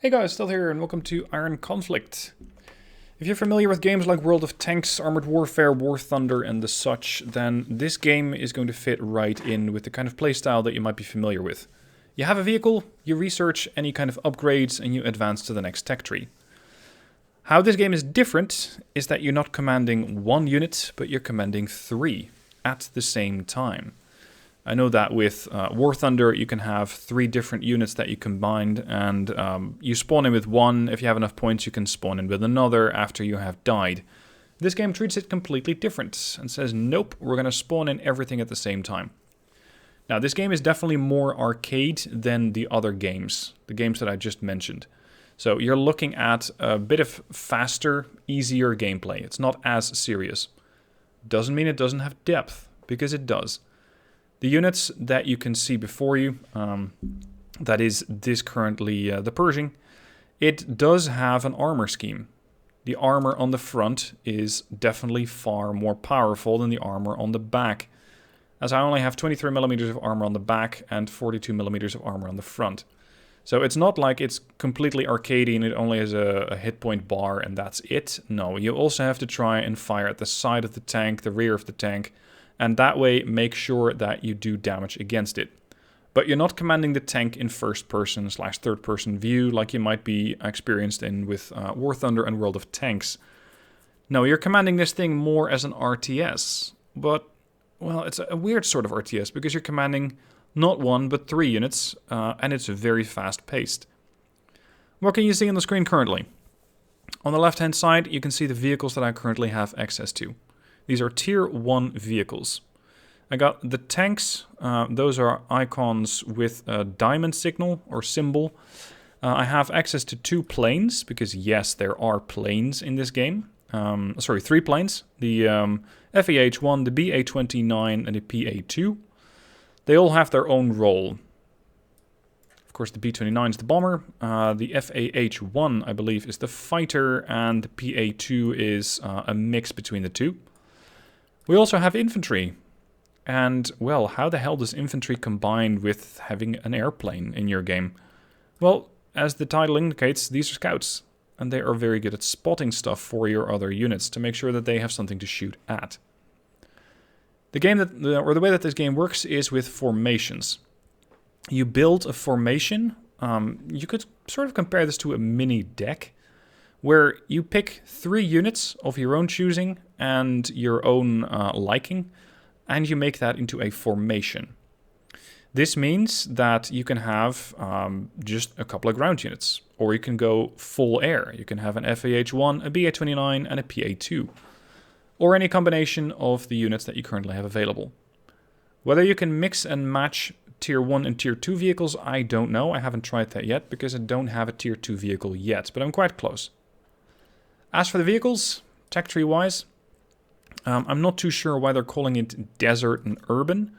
Hey guys, still here and welcome to Iron Conflict. If you're familiar with games like World of Tanks, Armored Warfare, War Thunder and the such, then this game is going to fit right in with the kind of playstyle that you might be familiar with. You have a vehicle, you research any kind of upgrades, and you advance to the next tech tree. How this game is different is that you're not commanding one unit, but you're commanding three at the same time. I know that with War Thunder, you can have 3 different units that you combined, and you spawn in with one. If you have enough points, you can spawn in with another after you have died. This game treats it completely different and says, nope, we're going to spawn in everything at the same time. Now, this game is definitely more arcade than the other games, the games that I just mentioned. So you're looking at a bit of faster, easier gameplay. It's not as serious. Doesn't mean it doesn't have depth, because it does. The units that you can see before you, that is this currently the Pershing, it does have an armor scheme. The armor on the front is definitely far more powerful than the armor on the back, as I only have 23mm of armor on the back and 42mm of armor on the front. So it's not like it's completely arcadey and it only has a hit point bar and that's it. No, you also have to try and fire at the side of the tank, the rear of the tank, and that way make sure that you do damage against it. But you're not commanding the tank in first-person / third-person view like you might be experienced in with War Thunder and World of Tanks. No, you're commanding this thing more as an RTS. But, well, it's a weird sort of RTS because you're commanding not 1 but 3 units, and it's very fast-paced. What can you see on the screen currently? On the left-hand side, you can see the vehicles that I currently have access to. These are Tier 1 vehicles. I got the tanks. Those are icons with a diamond signal or symbol. I have access to 2 planes, because yes, there are planes in this game. 3 planes. The FAH-1, the BA-29 and the PA-2. They all have their own role. Of course, the B-29 is the bomber. The FAH-1, I believe, is the fighter, and the PA-2 is a mix between the two. We also have infantry. And, well, how the hell does infantry combine with having an airplane in your game? Well, as the title indicates, these are scouts. And they are very good at spotting stuff for your other units to make sure that they have something to shoot at. The way that this game works is with formations. You build a formation. You could sort of compare this to a mini deck, where you pick 3 units of your own choosing and your own liking, and you make that into a formation. This means that you can have just a couple of ground units, or you can go full air. You can have an FAH-1, a BA-29, and a PA-2, or any combination of the units that you currently have available. Whether you can mix and match Tier 1 and Tier 2 vehicles, I don't know. I haven't tried that yet, because I don't have a Tier 2 vehicle yet, but I'm quite close. As for the vehicles, tech tree-wise, I'm not too sure why they're calling it desert and urban.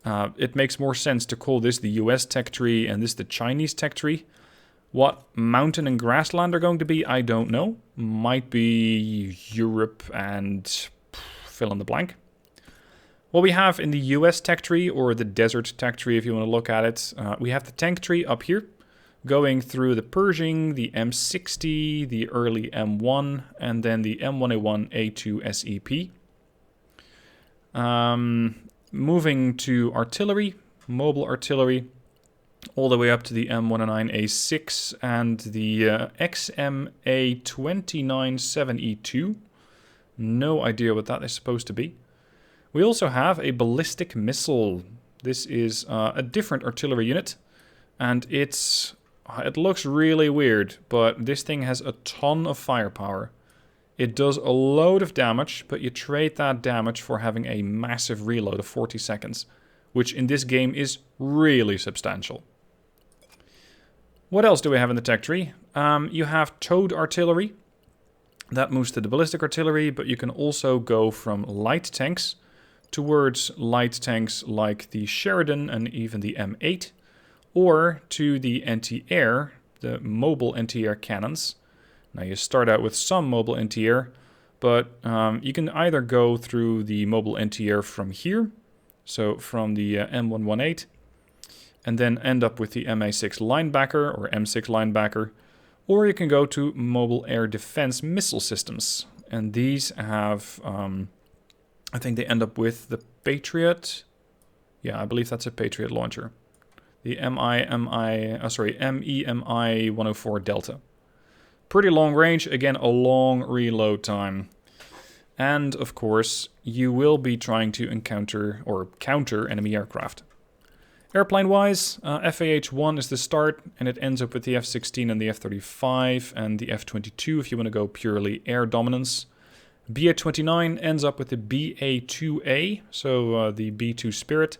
It makes more sense to call this the US tech tree and this the Chinese tech tree. What mountain and grassland are going to be, I don't know. Might be Europe and fill in the blank. What we have in the US tech tree, or the desert tech tree if you want to look at it, we have the tank tree up here, going through the Pershing, the M60, the early M1, and then the M1A1A2 SEP. Moving to artillery, mobile artillery, all the way up to the M109A6 and the XMA297E2. No idea what that is supposed to be. We also have a ballistic missile. This is a different artillery unit, and it looks really weird, but this thing has a ton of firepower. It does a load of damage, but you trade that damage for having a massive reload of 40 seconds, which in this game is really substantial. What else do we have in the tech tree? You have towed artillery. That moves to the ballistic artillery, but you can also go from light tanks towards light tanks like the Sheridan and even the M8, or to the anti-air, the mobile anti-air cannons. Now you start out with some mobile anti-air, but you can either go through the mobile anti-air from here, so from the M118, and then end up with the MA6 linebacker or M6 linebacker, Or you can go to Mobile Air Defense Missile Systems. And these have, I think they end up with the Patriot. Yeah, I believe that's a Patriot launcher. The MEMI 104 Delta. Pretty long range, again a long reload time. And of course, you will be trying to encounter or counter enemy aircraft. Airplane-wise, FAH-1 is the start, and it ends up with the F-16 and the F-35 and the F-22 if you want to go purely air dominance. BA-29 ends up with the BA-2A, so the B-2 Spirit.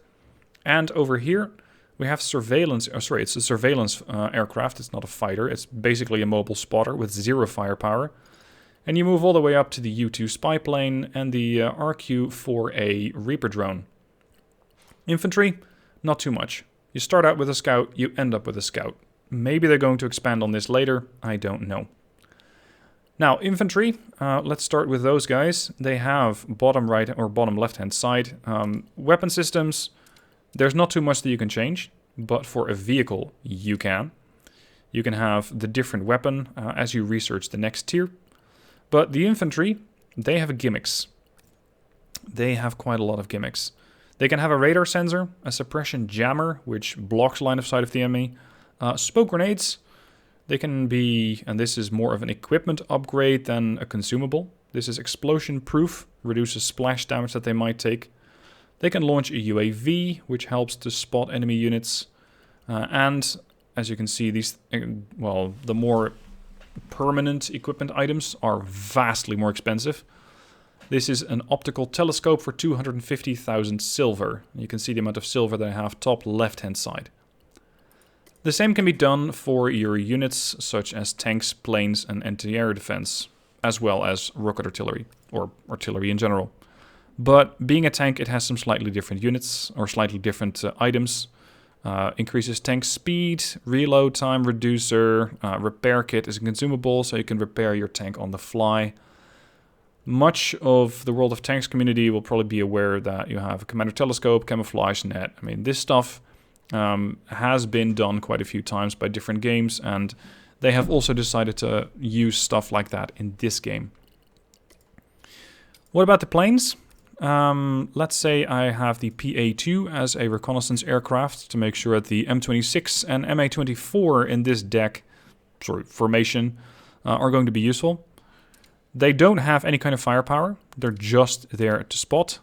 And over here, we have surveillance, it's a surveillance aircraft, it's not a fighter, it's basically a mobile spotter with 0 firepower. And you move all the way up to the U-2 spy plane and the RQ-4A Reaper drone. Infantry, not too much. You start out with a scout, you end up with a scout. Maybe they're going to expand on this later, I don't know. Now, infantry, let's start with those guys. They have bottom right or bottom left-hand side. Weapon systems, there's not too much that you can change, but for a vehicle, you can. You can have the different weapon as you research the next tier. But the infantry, they have gimmicks. They have quite a lot of gimmicks. They can have a radar sensor, a suppression jammer, which blocks line of sight of the enemy, smoke grenades. They can be, and this is more of an equipment upgrade than a consumable. This is explosion proof, reduces splash damage that they might take. They can launch a UAV, which helps to spot enemy units. And as you can see, these, well, the more permanent equipment items are vastly more expensive. This is an optical telescope for 250,000 silver. You can see the amount of silver that I have top left-hand side. The same can be done for your units, such as tanks, planes, and anti-air defense, as well as rocket artillery, or artillery in general. But being a tank, it has some slightly different units, or slightly different items. Increases tank speed, reload time reducer, repair kit is a consumable, so you can repair your tank on the fly. Much of the World of Tanks community will probably be aware that you have a commander telescope, camouflage net. I mean, this stuff has been done quite a few times by different games, and they have also decided to use stuff like that in this game. What about the planes? Let's say I have the PA-2 as a reconnaissance aircraft to make sure that the M26 and MA-24 in this formation are going to be useful. They don't have any kind of firepower. They're just there to spot.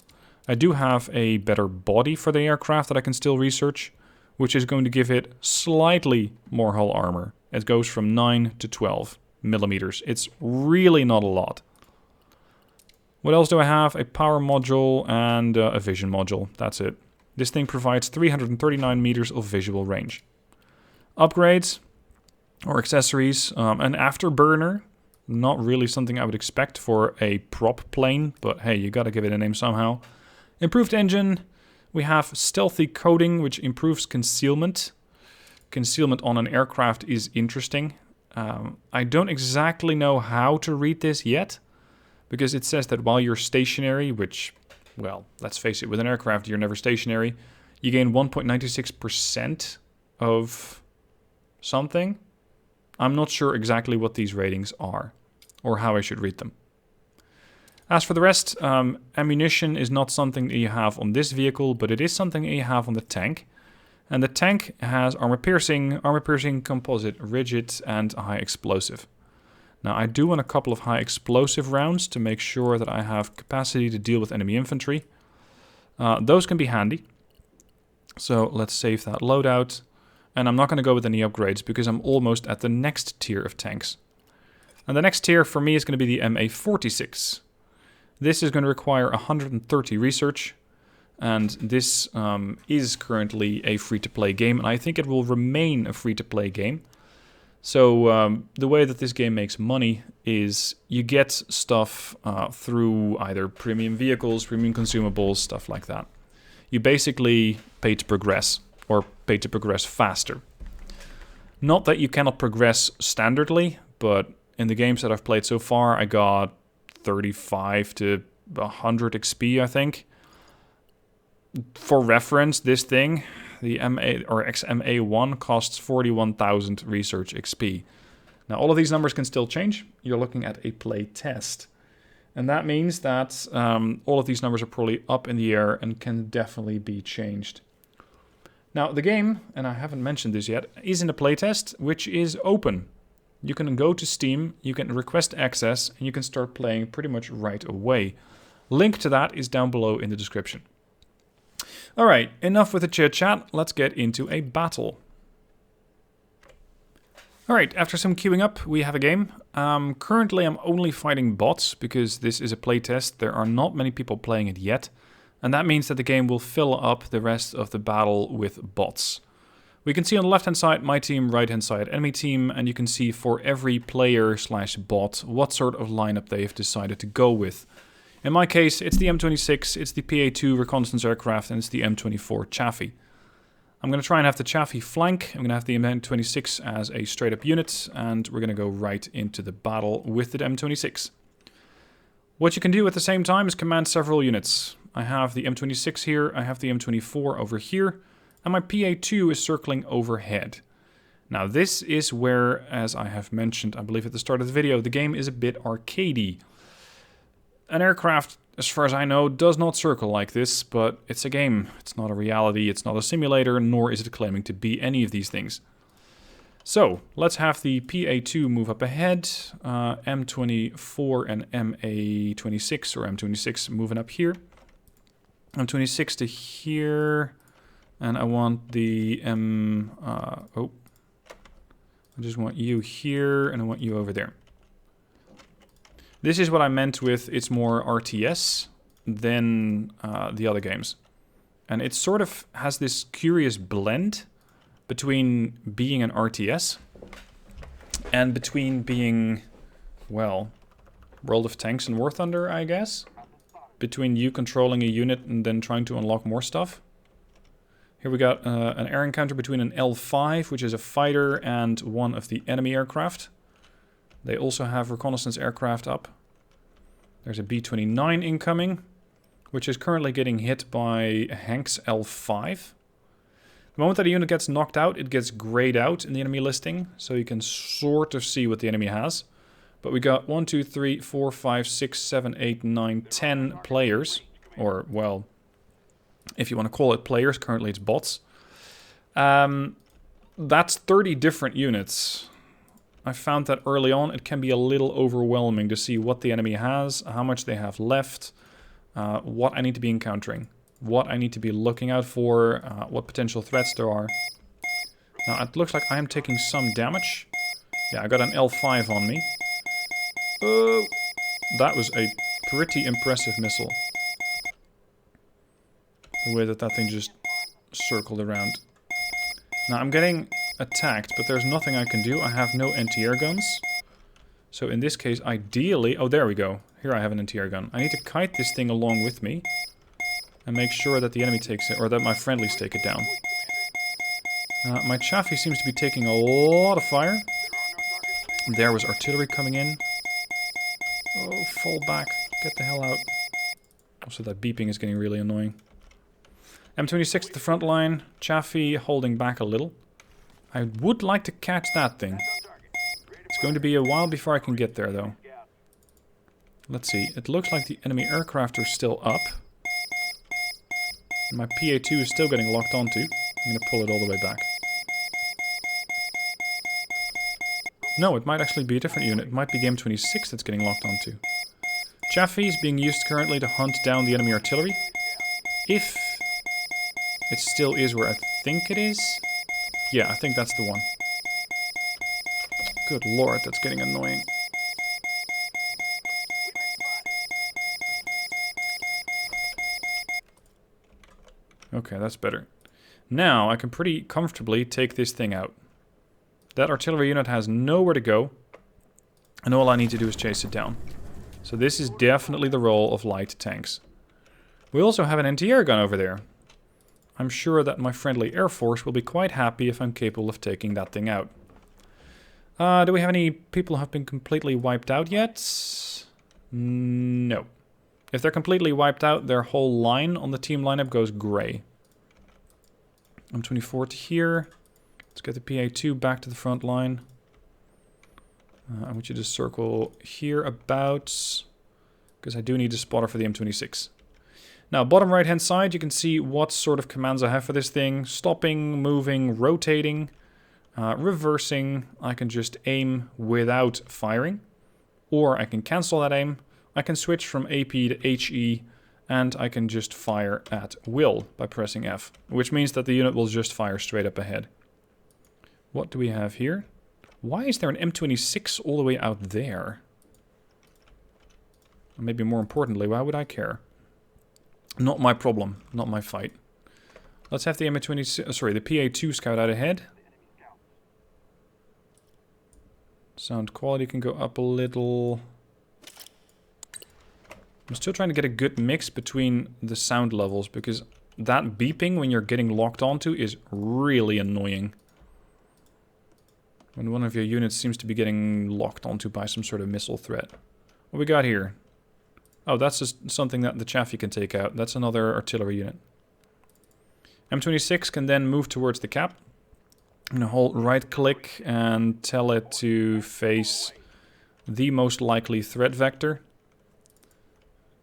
I do have a better body for the aircraft that I can still research, which is going to give it slightly more hull armor. It goes from 9 to 12 millimeters. It's really not a lot. What else do I have? A power module and a vision module. That's it. This thing provides 339 meters of visual range. Upgrades or accessories. An afterburner. Not really something I would expect for a prop plane, but hey, you gotta give it a name somehow. Improved engine. We have stealthy coating, which improves concealment. Concealment on an aircraft is interesting. I don't exactly know how to read this yet, because it says that while you're stationary, which, well, let's face it, with an aircraft, you're never stationary, you gain 1.96% of something. I'm not sure exactly what these ratings are, or how I should read them. As for the rest, ammunition is not something that you have on this vehicle, but it is something that you have on the tank. And the tank has armor piercing, composite, rigid, and high explosive. Now, I do want a couple of high explosive rounds to make sure that I have capacity to deal with enemy infantry. Those can be handy. So let's save that loadout. And I'm not going to go with any upgrades because I'm almost at the next tier of tanks. And the next tier for me is going to be the MA46. This is going to require 130 research. And this is currently a free-to-play game. And I think it will remain a free-to-play game. So the way that this game makes money is you get stuff through either premium vehicles, premium consumables, stuff like that. You basically pay to progress, or pay to progress faster. Not that you cannot progress standardly, but in the games that I've played so far, I got 35 to 100 XP, I think. For reference, this thing, the MA or XMA1 costs 41,000 research XP. Now, all of these numbers can still change. You're looking at a play test. And that means that all of these numbers are probably up in the air and can definitely be changed. Now, the game, and I haven't mentioned this yet, is in a playtest, which is open. You can go to Steam, you can request access, and you can start playing pretty much right away. Link to that is down below in the description. Alright, enough with the chit-chat, let's get into a battle. Alright, after some queuing up, we have a game. Currently I'm only fighting bots, because this is a playtest. There are not many people playing it yet. And that means that the game will fill up the rest of the battle with bots. We can see on the left-hand side my team, right-hand side enemy team, and you can see for every player/bot what sort of lineup they've decided to go with. In my case, it's the M26, it's the PA-2 reconnaissance aircraft, and it's the M24 Chaffee. I'm going to try and have the Chaffee flank, I'm going to have the M26 as a straight-up unit, and we're going to go right into the battle with the M26. What you can do at the same time is command several units. I have the M26 here, I have the M24 over here, and my PA-2 is circling overhead. Now this is where, as I have mentioned, I believe at the start of the video, the game is a bit arcadey. An aircraft, as far as I know, does not circle like this, but it's a game. It's not a reality, it's not a simulator, nor is it claiming to be any of these things. So, let's have the PA-2 move up ahead, M24 and MA26, or M26 moving up here. M26 to here, and I want the I just want you here, and I want you over there. This is what I meant with it's more RTS than the other games. And it sort of has this curious blend between being an RTS and between being, well, World of Tanks and War Thunder, I guess. Between you controlling a unit and then trying to unlock more stuff. Here we got an air encounter between an L5, which is a fighter, and one of the enemy aircraft. They also have reconnaissance aircraft up. There's a B-29 incoming, which is currently getting hit by Hank's L5. The moment that a unit gets knocked out, it gets grayed out in the enemy listing, so you can sort of see what the enemy has. But we got 1, 2, 3, 4, 5, 6, 7, 8, 9, 10 players. Or, well, if you want to call it players, currently it's bots. That's 30 different units. I found that early on it can be a little overwhelming to see what the enemy has, how much they have left, what I need to be encountering, what I need to be looking out for, what potential threats there are. Now, it looks like I am taking some damage. Yeah, I got an L5 on me. Oh, that was a pretty impressive missile. The way that thing just circled around. Now, I'm getting attacked, but there's nothing I can do. I have no anti-air guns. So in this case, ideally... Oh, there we go. Here I have an anti-air gun. I need to kite this thing along with me and make sure that the enemy takes it, or that my friendlies take it down. My Chaffee seems to be taking a lot of fire. There was artillery coming in. Oh, fall back. Get the hell out. Also, that beeping is getting really annoying. M26 at the front line. Chaffee holding back a little. I would like to catch that thing. It's going to be a while before I can get there, though. Let's see. It looks like the enemy aircraft are still up. And my PA-2 is still getting locked onto. I'm going to pull it all the way back. No, it might actually be a different unit. It might be the M26 that's getting locked onto. Chaffee is being used currently to hunt down the enemy artillery. If it still is where I think it is. Yeah, I think that's the one. Good lord, that's getting annoying. Okay, that's better. Now I can pretty comfortably take this thing out. That artillery unit has nowhere to go, and all I need to do is chase it down. So this is definitely the role of light tanks. We also have an anti-air gun over there. I'm sure that my friendly Air Force will be quite happy if I'm capable of taking that thing out. Do we have any people who have been completely wiped out yet? No. If they're completely wiped out, their whole line on the team lineup goes grey. I'm 24 to here. Let's get the PA-2 back to the front line. I want you to circle here about, because I do need a spotter for the M26. Now, bottom right hand side, you can see what sort of commands I have for this thing. Stopping, moving, rotating, reversing. I can just aim without firing, or I can cancel that aim. I can switch from AP to HE, and I can just fire at will by pressing F, which means that the unit will just fire straight up ahead. What do we have here? Why is there an M26 all the way out there? Or maybe more importantly, why would I care? Not my problem, not my fight. Let's have the M26, sorry, the PA2 scout out ahead. Sound quality can go up a little. I'm still trying to get a good mix between the sound levels, because that beeping when you're getting locked onto is really annoying. When one of your units seems to be getting locked onto by some sort of missile threat. What we got here? Oh, that's just something that the Chaffee can take out. That's another artillery unit. M26 can then move towards the cap. I'm going to hold right click and tell it to face the most likely threat vector.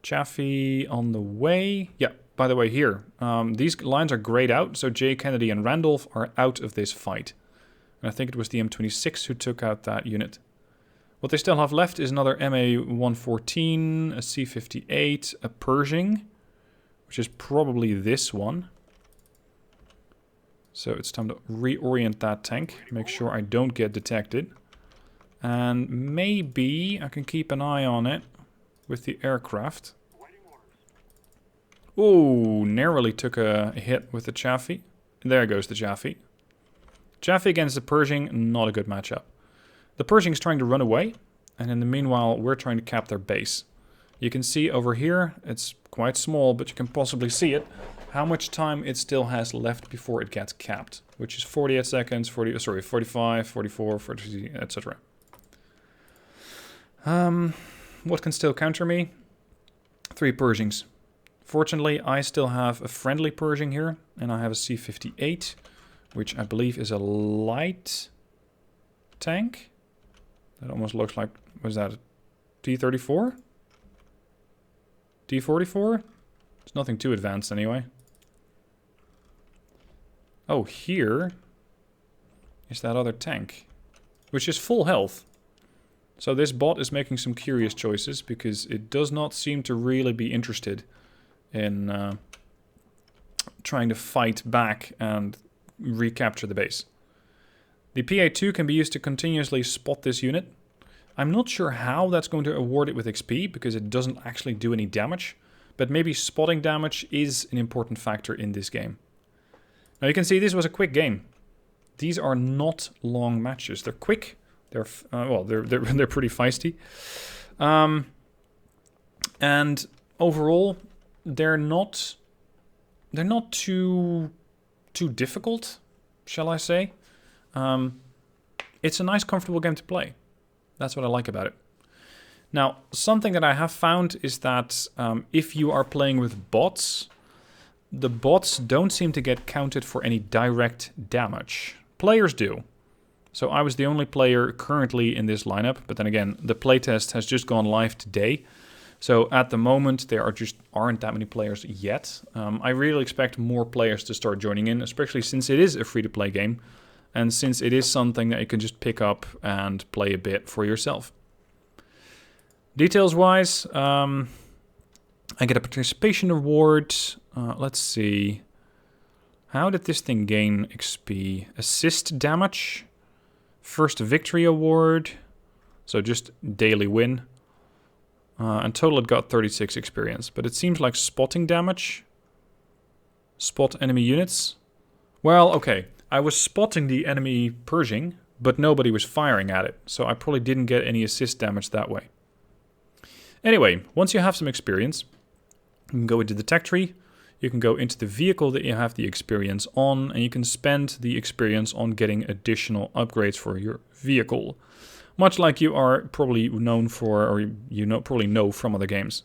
Chaffee on the way. Yeah, by the way, here. These lines are grayed out, so J. Kennedy and Randolph are out of this fight. And I think it was the M26 who took out that unit. What they still have left is another MA-114, a C-58, a Pershing, which is probably this one. So it's time to reorient that tank, make sure I don't get detected. And maybe I can keep an eye on it with the aircraft. Oh, narrowly took a hit with the Chaffee. There goes the Chaffee. Chaffee against the Pershing, not a good matchup. The Pershing is trying to run away, and in the meanwhile, we're trying to cap their base. You can see over here, it's quite small, but you can possibly see it, how much time it still has left before it gets capped, which is 48 seconds, 45, 44, 40, etc. What can still counter me? 3 Pershings. Fortunately, I still have a friendly Pershing here, and I have a C-58, which I believe is a light tank. That almost looks like, was that a T-34? T-44? It's nothing too advanced anyway. Oh, here is that other tank, which is full health. So this bot is making some curious choices, because it does not seem to really be interested in trying to fight back and recapture the base. The PA2 can be used to continuously spot this unit. I'm not sure how that's going to award it with XP, because it doesn't actually do any damage. But maybe spotting damage is an important factor in this game. Now you can see this was a quick game. These are not long matches. They're quick. They're well, they're pretty feisty. And overall, they're not too difficult, shall I say? It's a nice, comfortable game to play. That's what I like about it. Now, something that I have found is that if you are playing with bots, the bots don't seem to get counted for any direct damage. Players do. So I was the only player currently in this lineup, but then again, the playtest has just gone live today. So at the moment, there aren't that many players yet. I really expect more players to start joining in, especially since it is a free-to-play game, and since it is something that you can just pick up and play a bit for yourself. Details-wise, I get a participation award. Let's see. How did this thing gain XP? Assist damage. First victory award. So just daily win. In total it got 36 experience. But it seems like spotting damage. Spot enemy units. Well, okay. I was spotting the enemy Pershing, but nobody was firing at it. So I probably didn't get any assist damage that way. Anyway, once you have some experience, you can go into the tech tree, you can go into the vehicle that you have the experience on, and you can spend the experience on getting additional upgrades for your vehicle. Much like you are probably known for, or probably know from other games.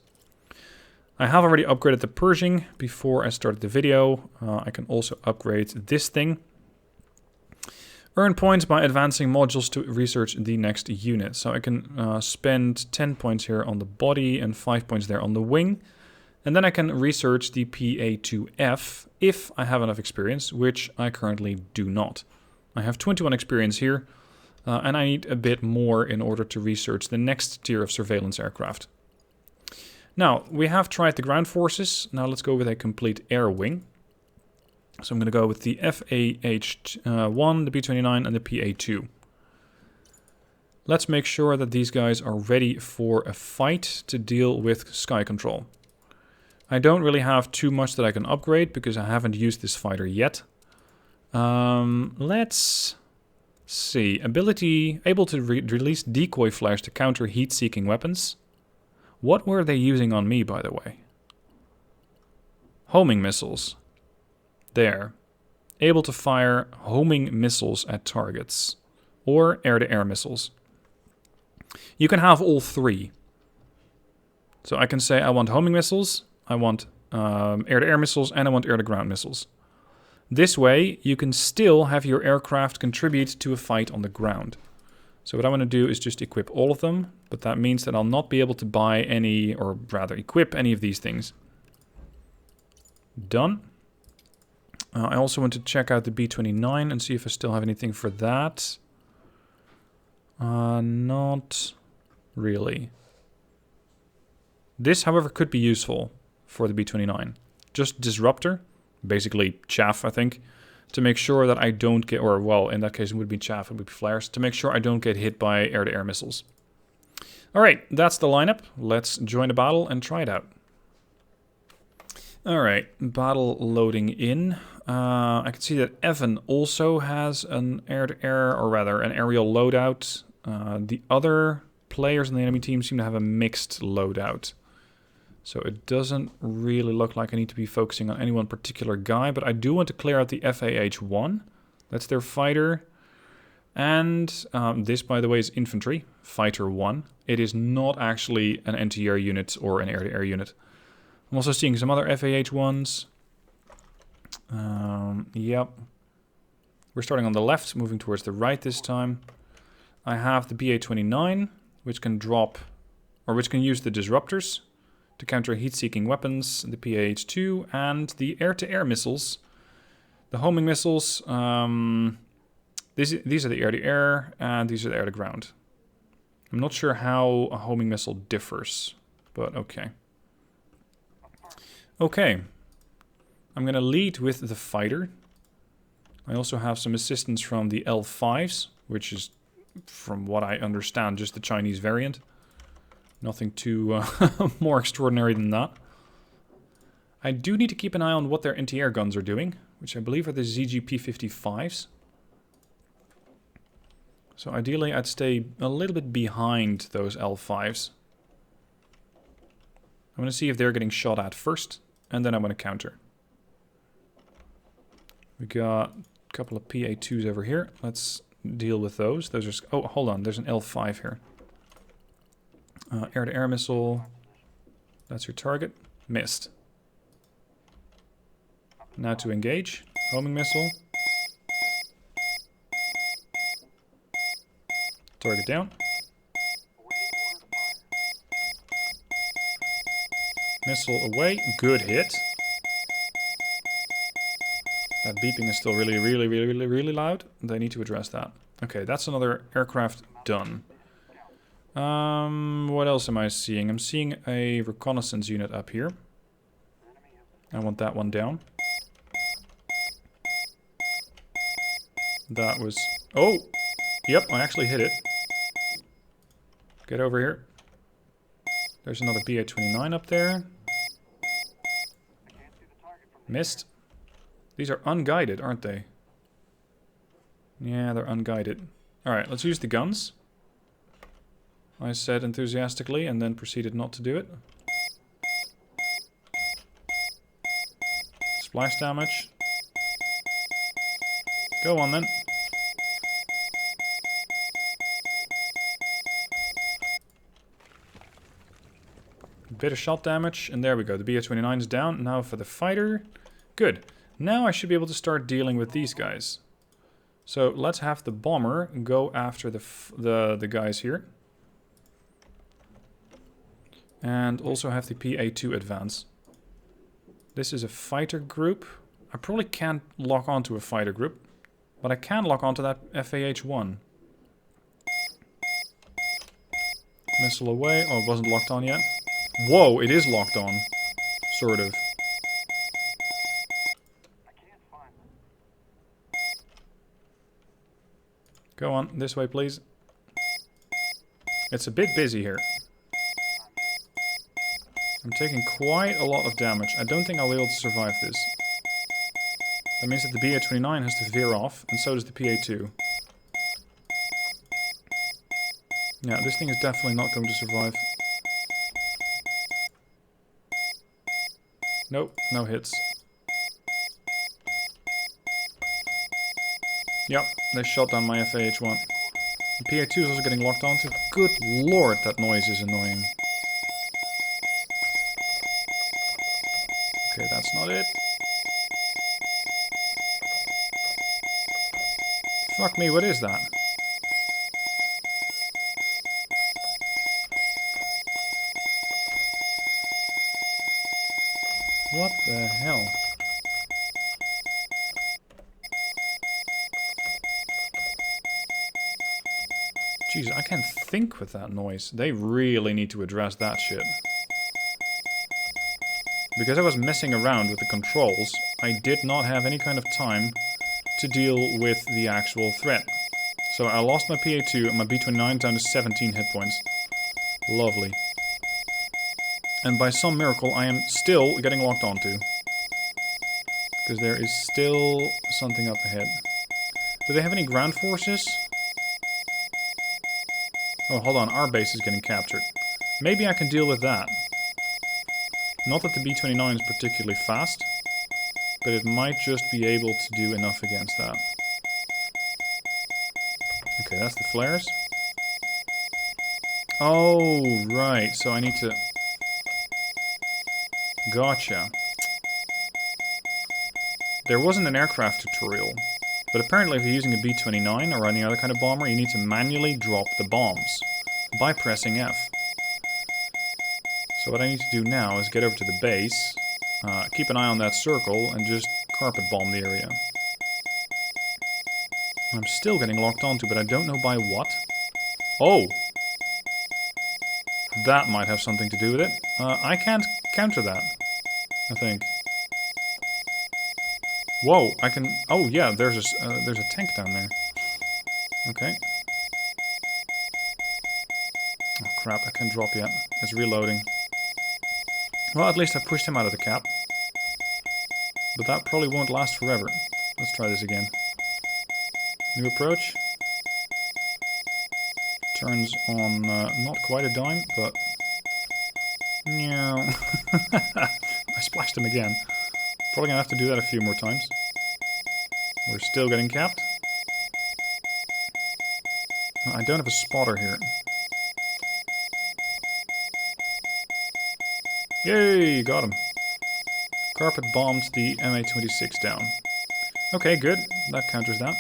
I have already upgraded the Pershing before I started the video. I can also upgrade this thing. Earn points by advancing modules to research the next unit. So I can spend 10 points here on the body and 5 points there on the wing. And then I can research the PA2F if I have enough experience, which I currently do not. I have 21 experience here, and I need a bit more in order to research the next tier of surveillance aircraft. Now, we have tried the ground forces. Now let's go with a complete air wing. So I'm going to go with the FAH-1, the B-29, and the PA-2. Let's make sure that these guys are ready for a fight to deal with sky control. I don't really have too much that I can upgrade because I haven't used this fighter yet. Let's see. Ability, able to release decoy flares to counter heat-seeking weapons. What were they using on me, by the way? Homing missiles. There. Able to fire homing missiles at targets. Or air-to-air missiles. You can have all three. So I can say I want homing missiles, I want air-to-air missiles, and I want air-to-ground missiles. This way, you can still have your aircraft contribute to a fight on the ground. So what I want to do is just equip all of them, but that means that I'll not be able to buy any, or rather equip any of these things. Done. I also want to check out the B-29 and see if I still have anything for that. Not really. This, however, could be useful for the B-29. Just disruptor, basically chaff, I think, to make sure that I don't get, or well, in that case it would be chaff, it would be flares, to make sure I don't get hit by air-to-air missiles. Alright, that's the lineup. Let's join the battle and try it out. Alright, battle loading in. I can see that Evan also has an air-to-air, or rather an aerial loadout. The other players in the enemy team seem to have a mixed loadout. So it doesn't really look like I need to be focusing on any one particular guy, but I do want to clear out the FAH-1. That's their fighter. And this, by the way, is infantry, fighter 1. It is not actually an anti-air unit or an air-to-air unit. I'm also seeing some other FAH-1s. Yep. We're starting on the left, moving towards the right this time. I have the BA-29, which can drop, or which can use the disruptors to counter heat-seeking weapons, the PAH-2, and the air-to-air missiles. The homing missiles, these are the air-to-air, and these are the air-to-ground. I'm not sure how a homing missile differs, but okay. Okay. I'm going to lead with the fighter. I also have some assistance from the L5s, which is, from what I understand, just the Chinese variant. Nothing too more extraordinary than that. I do need to keep an eye on what their anti-air guns are doing, which I believe are the ZGP-55s. So ideally I'd stay a little bit behind those L5s. I'm going to see if they're getting shot at first, and then I'm going to counter. We got a couple of PA2s over here. Let's deal with those. Those are... Oh, hold on. There's an L5 here. Air-to-air missile. That's your target. Missed. Now to engage. Homing missile. Target down. Missile away. Good hit. That beeping is still really loud. They need to address that. Okay, that's another aircraft done. What else am I seeing? I'm seeing a reconnaissance unit up here. I want that one down. That was... Oh! Yep, I actually hit it. Get over here. There's another BA-29 up there. Missed. These are unguided, aren't they? Yeah, they're unguided. Alright, let's use the guns. I said enthusiastically and then proceeded not to do it. Splash damage. Go on then. Bit of shot damage, and there we go. The BA-29 is down. Now for the fighter. Good. Now I should be able to start dealing with these guys. So let's have the bomber go after the guys here. And also have the PA2 advance. This is a fighter group. I probably can't lock onto a fighter group, but I can lock onto that FAH-1. Missile away. Oh, it wasn't locked on yet. Whoa, it is locked on. Sort of. Go on, this way please. It's a bit busy here. I'm taking quite a lot of damage. I don't think I'll be able to survive this. That means that the BA-29 has to veer off, and so does the PA-2. Yeah, this thing is definitely not going to survive. Nope, no hits. Yep, they shot down my FAH-1. The PA-2 is also getting locked onto. Good lord, that noise is annoying. Okay, that's not it. Fuck me, what is that? What the hell? Jeez, I can't think with that noise. They really need to address that shit. Because I was messing around with the controls, I did not have any kind of time to deal with the actual threat. So I lost my PA2 and my B-29 down to 17 hit points. Lovely. And by some miracle, I am still getting locked onto. Because there is still something up ahead. Do they have any ground forces? Oh, hold on. Our base is getting captured. Maybe I can deal with that. Not that the B-29 is particularly fast, but it might just be able to do enough against that. Okay, that's the flares. Oh, right. So I need to... Gotcha. There wasn't an aircraft tutorial, but apparently if you're using a B-29 or any other kind of bomber, you need to manually drop the bombs by pressing F. So what I need to do now is get over to the base, keep an eye on that circle, and just carpet bomb the area. I'm still getting locked onto, but I don't know by what. Oh! That might have something to do with it. I can't counter that, I think. Whoa, I can... Oh yeah, there's a tank down there. Okay. Oh crap, I can't drop yet. It's reloading. Well, at least I pushed him out of the cap. But that probably won't last forever. Let's try this again. New approach. Turns on not quite a dime, but... No. I splashed him again. Probably gonna have to do that a few more times. We're still getting capped. I don't have a spotter here. Yay, got him. Carpet bombed the MA-26 down. Okay, good. That counters that.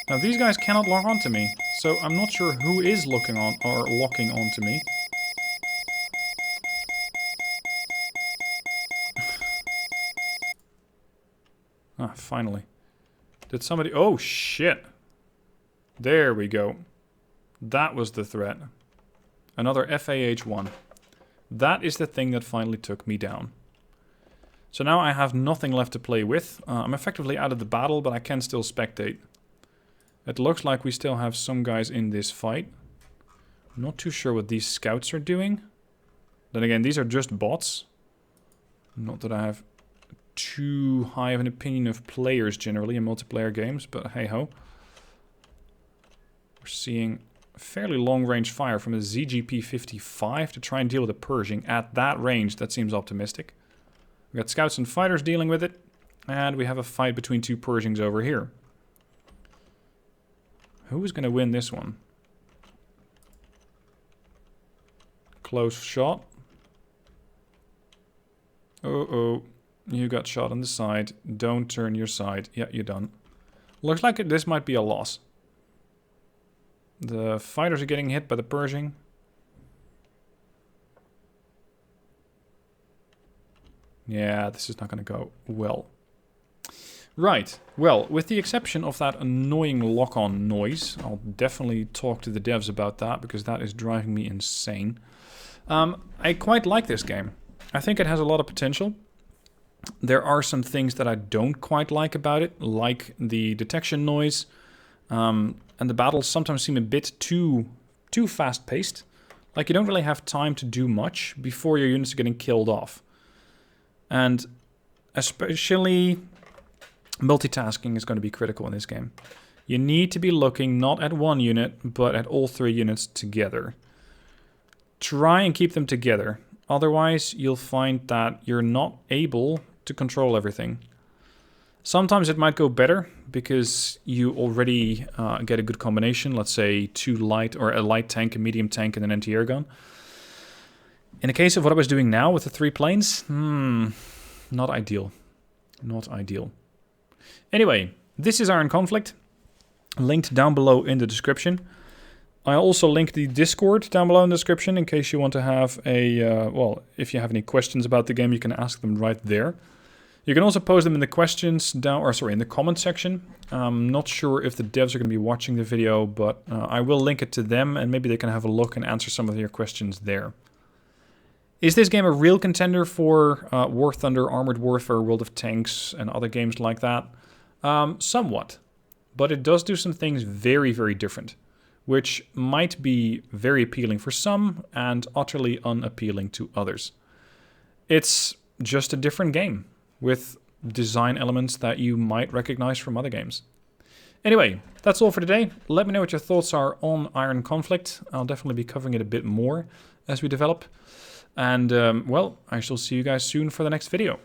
Now these guys cannot lock onto me, so I'm not sure who is locking onto me. Ah, finally. Did somebody... Oh, shit. There we go. That was the threat. Another FAH-1. That is the thing that finally took me down. So now I have nothing left to play with. I'm effectively out of the battle, but I can still spectate. It looks like we still have some guys in this fight. I'm not too sure what these scouts are doing. Then again, these are just bots. Not that I have too high of an opinion of players generally in multiplayer games, but hey-ho. We're seeing fairly long-range fire from a ZGP-55 to try and deal with a Pershing. At that range, that seems optimistic. We've got scouts and fighters dealing with it, and we have a fight between two Pershings over here. Who is going to win this one? Close shot. Uh-oh. You got shot on the side. Don't turn your side. Yeah, you're done. Looks like this might be a loss. The fighters are getting hit by the Pershing. Yeah, this is not going to go well. Right. Well, with the exception of that annoying lock-on noise, I'll definitely talk to the devs about that because that is driving me insane. I quite like this game. I think it has a lot of potential. There are some things that I don't quite like about it, like the detection noise, and the battles sometimes seem a bit too fast-paced. Like you don't really have time to do much before your units are getting killed off. And especially multitasking is going to be critical in this game. You need to be looking not at one unit, but at all 3 units together. Try and keep them together. Otherwise, you'll find that you're not able to control everything. Sometimes it might go better because you already get a good combination. Let's say 2 light or a light tank, a medium tank, and an anti-air gun. In the case of what I was doing now with the 3 planes, not ideal. Not ideal. Anyway, this is Iron Conflict, linked down below in the description. I also linked the Discord down below in the description in case you want to have a, well, if you have any questions about the game, you can ask them right there. You can also post them in the questions down, or sorry, in the comment section. I'm not sure if the devs are going to be watching the video, but I will link it to them and maybe they can have a look and answer some of your questions there. Is this game a real contender for War Thunder, Armored Warfare, World of Tanks, and other games like that? Somewhat. But it does do some things very, very different, which might be very appealing for some and utterly unappealing to others. It's just a different game with design elements that you might recognize from other games. Anyway, that's all for today. Let me know what your thoughts are on Iron Conflict. I'll definitely be covering it a bit more as we develop. And, well, I shall see you guys soon for the next video.